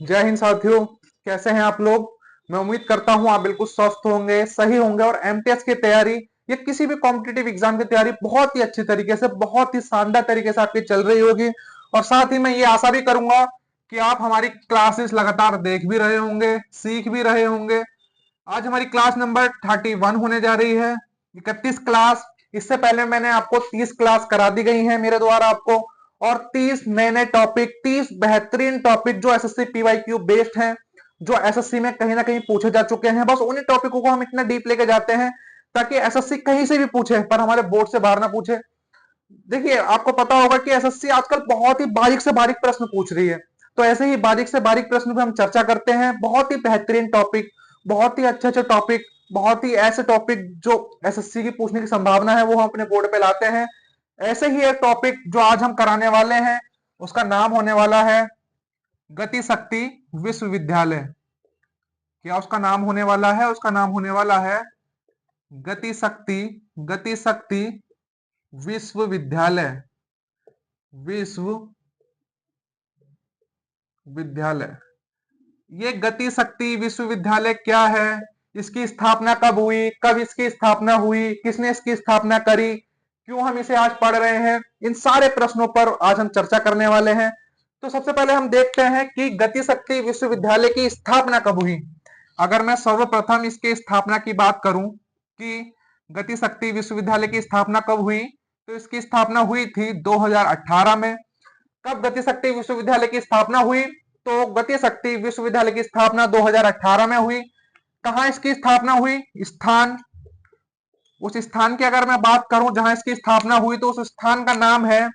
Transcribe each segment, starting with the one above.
जय हिंद साथियों। कैसे हैं आप लोग? मैं उम्मीद करता हूं आप बिल्कुल स्वस्थ होंगे, सही होंगे और एमटीएस की तैयारी या किसी भी कॉम्पिटिटिव एग्जाम की तैयारी बहुत ही अच्छी तरीके से, बहुत ही शानदार तरीके से आपकी चल रही होगी। और साथ ही मैं ये आशा भी करूंगा कि आप हमारी क्लासेस लगातार देख भी रहे होंगे, सीख भी रहे होंगे। आज हमारी क्लास नंबर 31 होने जा रही है, 31 क्लास। इससे पहले मैंने आपको 30 क्लास करा दी गई है मेरे द्वारा आपको, और 30 नए नए टॉपिक, 30 बेहतरीन टॉपिक जो एसएससी पीवाईक्यू बेस्ड हैं, जो एसएससी में कहीं ना कहीं पूछे जा चुके हैं। बस उन्हीं टॉपिकों को हम इतना डीप लेके जाते हैं ताकि एसएससी कहीं से भी पूछे पर हमारे बोर्ड से बाहर ना पूछे। देखिए, आपको पता होगा कि एसएससी आजकल बहुत ही बारीक से बारीक प्रश्न पूछ रही है। तो ऐसे ही बारीक से बारीक प्रश्न पे हम चर्चा करते हैं। बहुत ही बेहतरीन टॉपिक, बहुत ही अच्छे अच्छे टॉपिक, बहुत ही ऐसे टॉपिक जो एसएससी की पूछने की संभावना है वो हम अपने बोर्ड पे लाते हैं। ऐसे ही एक टॉपिक जो आज हम कराने वाले हैं, उसका नाम होने वाला है गति शक्ति विश्वविद्यालय। क्या उसका नाम होने वाला है? उसका नाम होने वाला है गति शक्ति, गति शक्ति विश्वविद्यालय, विश्वविद्यालय। ये गति शक्ति विश्वविद्यालय क्या है? इसकी स्थापना कब हुई? कब इसकी स्थापना हुई? किसने इसकी स्थापना करी? क्यों हम इसे आज पढ़ रहे हैं? इन सारे प्रश्नों पर आज हम चर्चा करने वाले हैं। तो सबसे पहले हम देखते हैं कि गति शक्ति विश्वविद्यालय की स्थापना कब हुई। अगर मैं सर्वप्रथम इसकी स्थापना की बात करूं कि गति शक्ति विश्वविद्यालय की स्थापना कब हुई, तो इसकी स्थापना हुई थी 2018 में। कब गति शक्ति विश्वविद्यालय की स्थापना हुई? तो गति शक्ति विश्वविद्यालय की स्थापना 2018 में हुई। कहां इसकी स्थापना हुई? स्थान, उस स्थान की अगर मैं बात करूं जहां इसकी स्थापना हुई तो उस स्थान का नाम है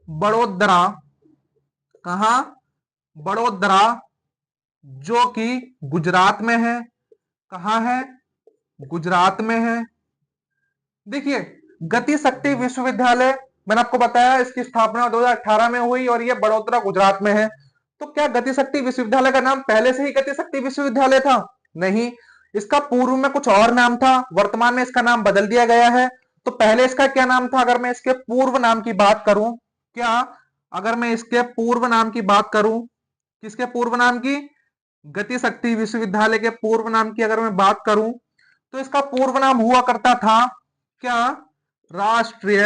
बड़ोदरा। कहां? बड़ोदरा, जो कि गुजरात में है। कहां है? गुजरात में है। देखिए, गति शक्ति विश्वविद्यालय, मैंने आपको बताया इसकी स्थापना 2018 में हुई और ये बड़ोदरा गुजरात में है। तो क्या गति शक्ति विश्वविद्यालय का नाम पहले से ही गति शक्ति विश्वविद्यालय था? नहीं, इसका पूर्व में कुछ और नाम था, वर्तमान में इसका नाम बदल दिया गया है। तो पहले इसका क्या नाम था? अगर मैं इसके पूर्व नाम की बात करूं, क्या अगर मैं इसके पूर्व नाम की बात करूं, किसके पूर्व नाम की? गति शक्ति विश्वविद्यालय के पूर्व नाम की अगर मैं बात करूं, तो इसका पूर्व नाम हुआ करता था क्या? राष्ट्रीय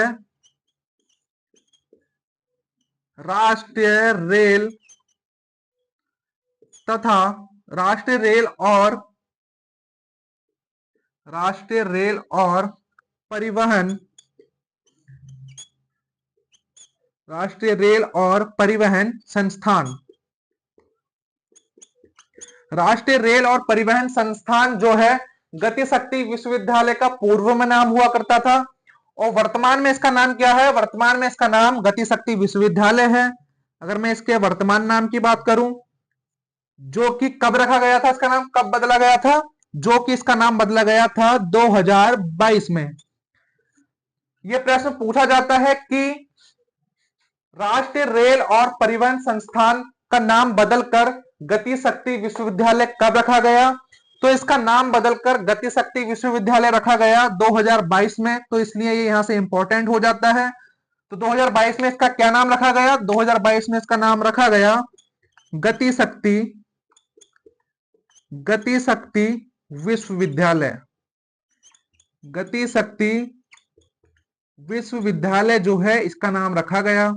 राष्ट्रीय रेल तथा राष्ट्रीय रेल और राष्ट्रीय रेल और परिवहन राष्ट्रीय रेल और परिवहन संस्थान। राष्ट्रीय रेल और परिवहन संस्थान जो है गति शक्ति विश्वविद्यालय का पूर्व में नाम हुआ करता था। और वर्तमान में इसका नाम क्या है? वर्तमान में इसका नाम गति शक्ति विश्वविद्यालय है। अगर मैं इसके वर्तमान नाम की बात करूं, जो कि कब रखा गया था, इसका नाम कब बदला गया था? जो कि इसका नाम बदला गया था 2022 में। यह प्रश्न पूछा जाता है कि राष्ट्रीय रेल और परिवहन संस्थान का नाम बदलकर गति शक्ति विश्वविद्यालय कब रखा गया? तो इसका नाम बदलकर गति शक्ति विश्वविद्यालय रखा गया 2022 में। तो इसलिए ये यहां से इंपॉर्टेंट हो जाता है। तो 2022 में इसका क्या नाम रखा गया? 2022 में इसका नाम रखा गया गति शक्ति, गति शक्ति विश्वविद्यालय। गति शक्ति विश्वविद्यालय जो है इसका नाम रखा गया।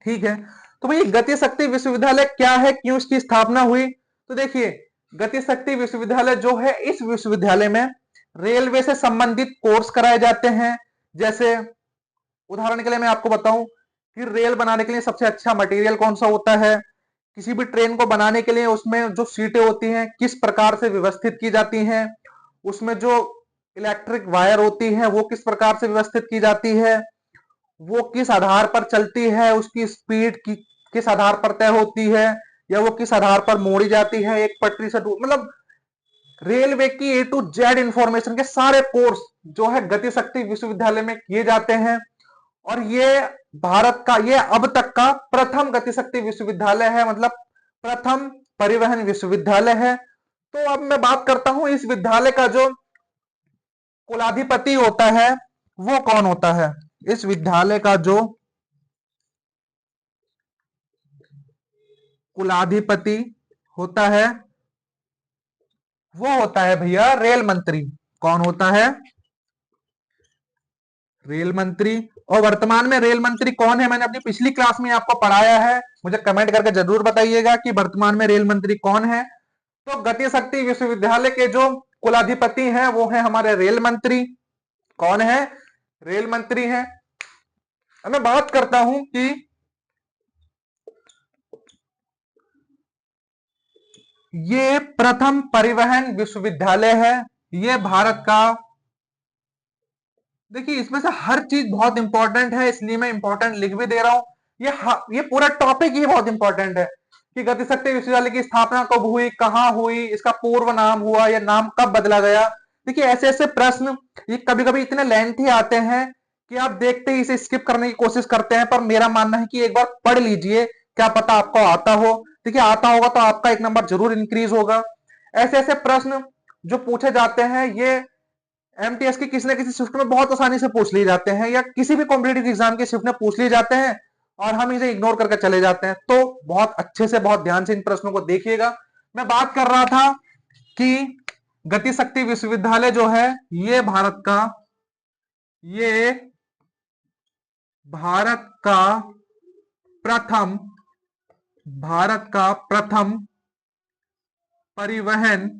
ठीक है, तो भाई गति शक्ति विश्वविद्यालय क्या है, क्यों इसकी स्थापना हुई? तो देखिए, गति शक्ति विश्वविद्यालय जो है, इस विश्वविद्यालय में रेलवे से संबंधित कोर्स कराए जाते हैं। जैसे उदाहरण के लिए मैं आपको बताऊं कि रेल बनाने के लिए सबसे अच्छा मटेरियल कौन सा होता है, किसी भी ट्रेन को बनाने के लिए उसमें जो सीटें होती हैं किस प्रकार से व्यवस्थित की जाती हैं, उसमें जो इलेक्ट्रिक वायर होती है वो किस प्रकार से व्यवस्थित की जाती है, वो किस आधार पर चलती है, उसकी स्पीड की किस आधार पर तय होती है, या वो किस आधार पर मोड़ी जाती है एक पटरी से मतलब रेलवे की ए टू जेड इंफॉर्मेशन के सारे कोर्स जो है गति शक्ति विश्वविद्यालय में किए जाते हैं। और ये भारत का ये अब तक का प्रथम गति शक्ति विश्वविद्यालय है, मतलब प्रथम परिवहन विश्वविद्यालय है। तो अब मैं बात करता हूं इस विद्यालय का जो कुलाधिपति होता है वो कौन होता है? इस विद्यालय का जो कुलाधिपति होता है, वो होता है भैया रेल मंत्री। कौन होता है? रेल मंत्री। और वर्तमान में रेल मंत्री कौन है, मैंने अपनी पिछली क्लास में आपको पढ़ाया है, मुझे कमेंट करके जरूर बताइएगा कि वर्तमान में रेल मंत्री कौन है। तो गति शक्ति विश्वविद्यालय के जो कुलाधिपति हैं वो है हमारे रेल मंत्री। कौन है? रेल मंत्री हैं। अब मैं बात करता हूं कि ये प्रथम परिवहन विश्वविद्यालय है, ये भारत का, देखिए इसमें से हर चीज बहुत इंपॉर्टेंट है इसलिए मैं इंपॉर्टेंट लिख भी दे रहा हूं। ये पूरा टॉपिक ही बहुत इंपॉर्टेंट है कि गति शक्ति विश्वविद्यालय की स्थापना कब हुई, कहां हुई, इसका पूर्व नाम हुआ, या नाम कब बदला गया। देखिए ऐसे ऐसे प्रश्न ये कभी कभी इतने लेंथी आते हैं कि आप देखते ही इसे स्किप करने की कोशिश करते हैं, पर मेरा मानना है कि एक बार पढ़ लीजिए, क्या पता आपको आता हो। देखिए आता होगा तो आपका एक नंबर जरूर इंक्रीज होगा। ऐसे ऐसे प्रश्न जो पूछे जाते हैं ये एमटीएस की किसी न किसी शिफ्ट में बहुत आसानी से पूछ लिए जाते हैं, या किसी भी कॉम्पिटेटिव एग्जाम की शिफ्ट में पूछ लिए जाते हैं और हम इसे इग्नोर करके चले जाते हैं। तो बहुत अच्छे से बहुत ध्यान से इन प्रश्नों को देखिएगा। मैं बात कर रहा था कि गति शक्ति विश्वविद्यालय जो है ये ये प्रथम भारत का प्रथम परिवहन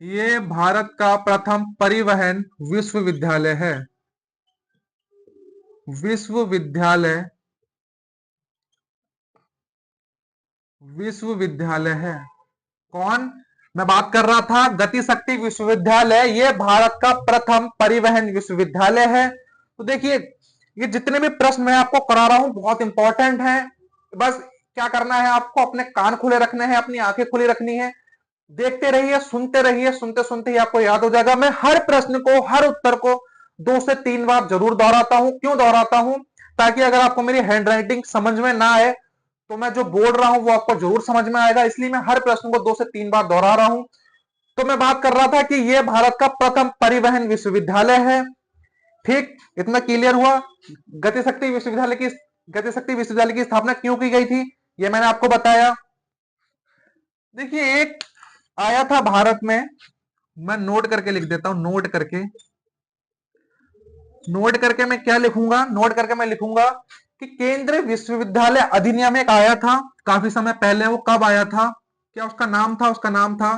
ये भारत का प्रथम परिवहन विश्वविद्यालय है। विश्वविद्यालय विश्वविद्यालय है। कौन? मैं बात कर रहा था गति शक्ति विश्वविद्यालय ये भारत का प्रथम परिवहन विश्वविद्यालय है। तो देखिए ये जितने भी प्रश्न मैं आपको करा रहा हूं बहुत इंपॉर्टेंट है। बस क्या करना है, आपको अपने कान खुले रखने हैं, अपनी आंखें खुली रखनी है, देखते रहिए, सुनते रहिए, सुनते सुनते ही आपको याद हो जाएगा। मैं हर प्रश्न को, हर उत्तर को 2 से 3 बार जरूर दोहराता हूं। क्यों दोहराता हूं? ताकि अगर आपको मेरी हैंडराइटिंग समझ में ना आए तो मैं जो बोल रहा हूं वो आपको जरूर समझ में आएगा, इसलिए मैं हर प्रश्न को 2 से 3 बार दोहरा रहा हूं। तो मैं बात कर रहा था कि यह भारत का प्रथम परिवहन विश्वविद्यालय है। ठीक, इतना क्लियर हुआ। गति शक्ति विश्वविद्यालय की स्थापना क्यों की गई थी ये मैंने आपको बताया। देखिए एक आया था भारत में, मैं नोट करके लिख देता हूं, नोट करके मैं क्या लिखूंगा, नोट करके मैं लिखूंगा कि केंद्रीय विश्वविद्यालय अधिनियम एक आया था काफी समय पहले। वो कब आया था, क्या उसका नाम था? उसका नाम था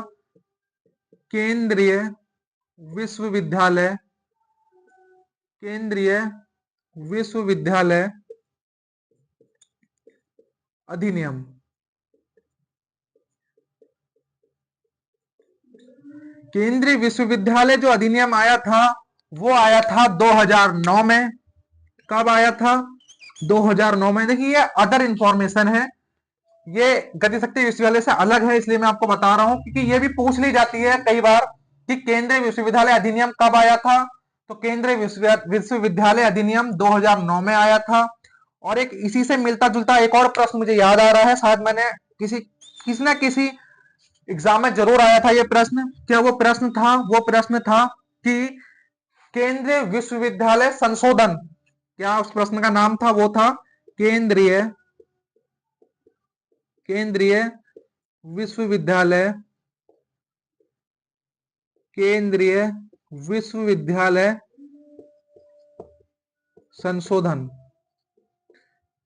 केंद्रीय विश्वविद्यालय अधिनियम। केंद्रीय विश्वविद्यालय जो अधिनियम आया था वो आया था 2009 में। कब आया था? 2009 में। देखिए ये अदर इंफॉर्मेशन है, ये गति शक्ति विश्वविद्यालय से अलग है, इसलिए मैं आपको बता रहा हूं क्योंकि ये भी पूछ ली जाती है कई बार कि केंद्रीय विश्वविद्यालय अधिनियम कब आया था। तो केंद्रीय विश्वविद्यालय अधिनियम 2009 में आया था। और एक इसी से मिलता जुलता एक और प्रश्न मुझे याद आ रहा है, शायद मैंने किसी ना किसी एग्जाम में जरूर आया था ये प्रश्न। क्या वो प्रश्न था? वो प्रश्न था कि केंद्रीय विश्वविद्यालय संशोधन, क्या उस प्रश्न का नाम था? वो था केंद्रीय विश्वविद्यालय संशोधन।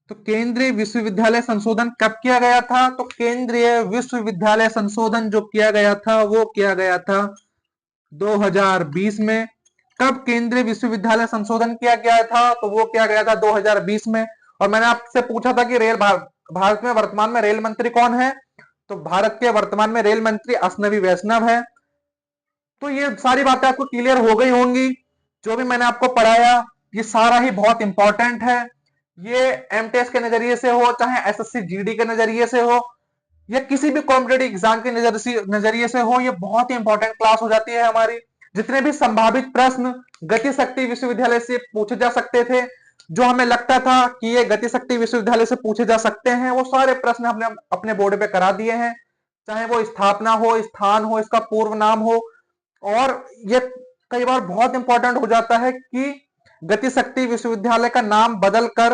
तो केंद्रीय विश्वविद्यालय संशोधन कब किया गया था? तो केंद्रीय विश्वविद्यालय संशोधन जो किया गया था वो किया गया था 2020 में। कब केंद्रीय विश्वविद्यालय संशोधन किया गया था? तो वो किया गया था 2020 में। और मैंने आपसे पूछा था कि भारत में वर्तमान में रेल मंत्री कौन है? तो भारत के वर्तमान में रेल मंत्री अश्विनी वैष्णव है। तो ये सारी बातें आपको क्लियर हो गई होंगी। जो भी मैंने आपको पढ़ाया ये सारा ही बहुत इंपॉर्टेंट है। ये एमटीएस के नजरिए से हो, चाहे एसएससी जीडी के नजरिए से हो, या किसी भी कॉम्पिटेटिव एग्जाम के नजरिए से हो, ये बहुत ही इंपॉर्टेंट क्लास हो जाती है हमारी। जितने भी संभावित प्रश्न गति शक्ति विश्वविद्यालय से पूछे जा सकते थे, जो हमें लगता था कि ये गति शक्ति विश्वविद्यालय से पूछे जा सकते हैं, वो सारे प्रश्न हमने अपने बोर्ड पे करा दिए हैं। चाहे वो स्थापना हो, स्थान हो, इसका पूर्व नाम हो। और ये कई बार बहुत इंपॉर्टेंट हो जाता है कि गति शक्ति विश्वविद्यालय का नाम बदलकर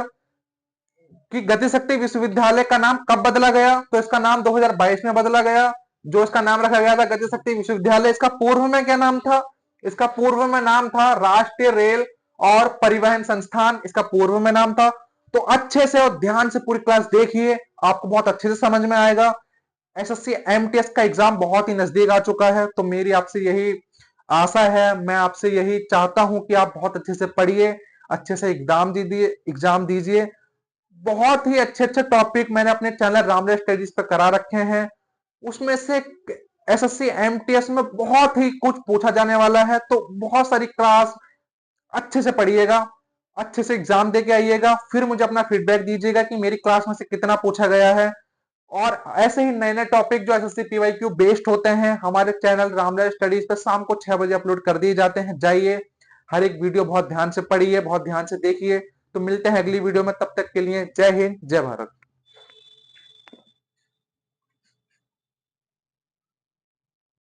कि गति शक्ति विश्वविद्यालय का नाम कब बदला गया, तो इसका नाम 2022 में बदला गया। जो इसका नाम रखा गया था गति शक्ति विश्वविद्यालय, इसका पूर्व में क्या नाम था? इसका पूर्व में नाम था राष्ट्रीय रेल और परिवहन संस्थान, इसका पूर्व में नाम था। तो अच्छे से और ध्यान से पूरी क्लास देखिए, आपको बहुत अच्छे से समझ में आएगा। एसएससी एमटीएस का एग्जाम बहुत ही नजदीक आ चुका है, तो मेरी आपसे यही आशा है, मैं आपसे यही चाहता हूं कि आप बहुत अच्छे से पढ़िए, अच्छे से एग्जाम दीजिए। बहुत ही अच्छे अच्छे टॉपिक मैंने अपने चैनल रामराज स्टडीज पर करा रखे हैं, उसमें से एसएससी एमटीएस में बहुत ही कुछ पूछा जाने वाला है। तो बहुत सारी क्लास अच्छे से पढ़िएगा, अच्छे से एग्जाम दे के आइएगा, फिर मुझे अपना फीडबैक दीजिएगा कि मेरी क्लास में से कितना पूछा गया है। और ऐसे ही नए नए टॉपिक जो एसएससी पीवाईक्यू बेस्ड होते हैं हमारे चैनल रामराज स्टडीज पे शाम को 6 बजे अपलोड कर दिए जाते हैं। जाइए, हर एक वीडियो बहुत ध्यान से पढ़िए, बहुत ध्यान से देखिए। तो मिलते हैं अगली वीडियो में, तब तक के लिए जय हिंद, जय भारत।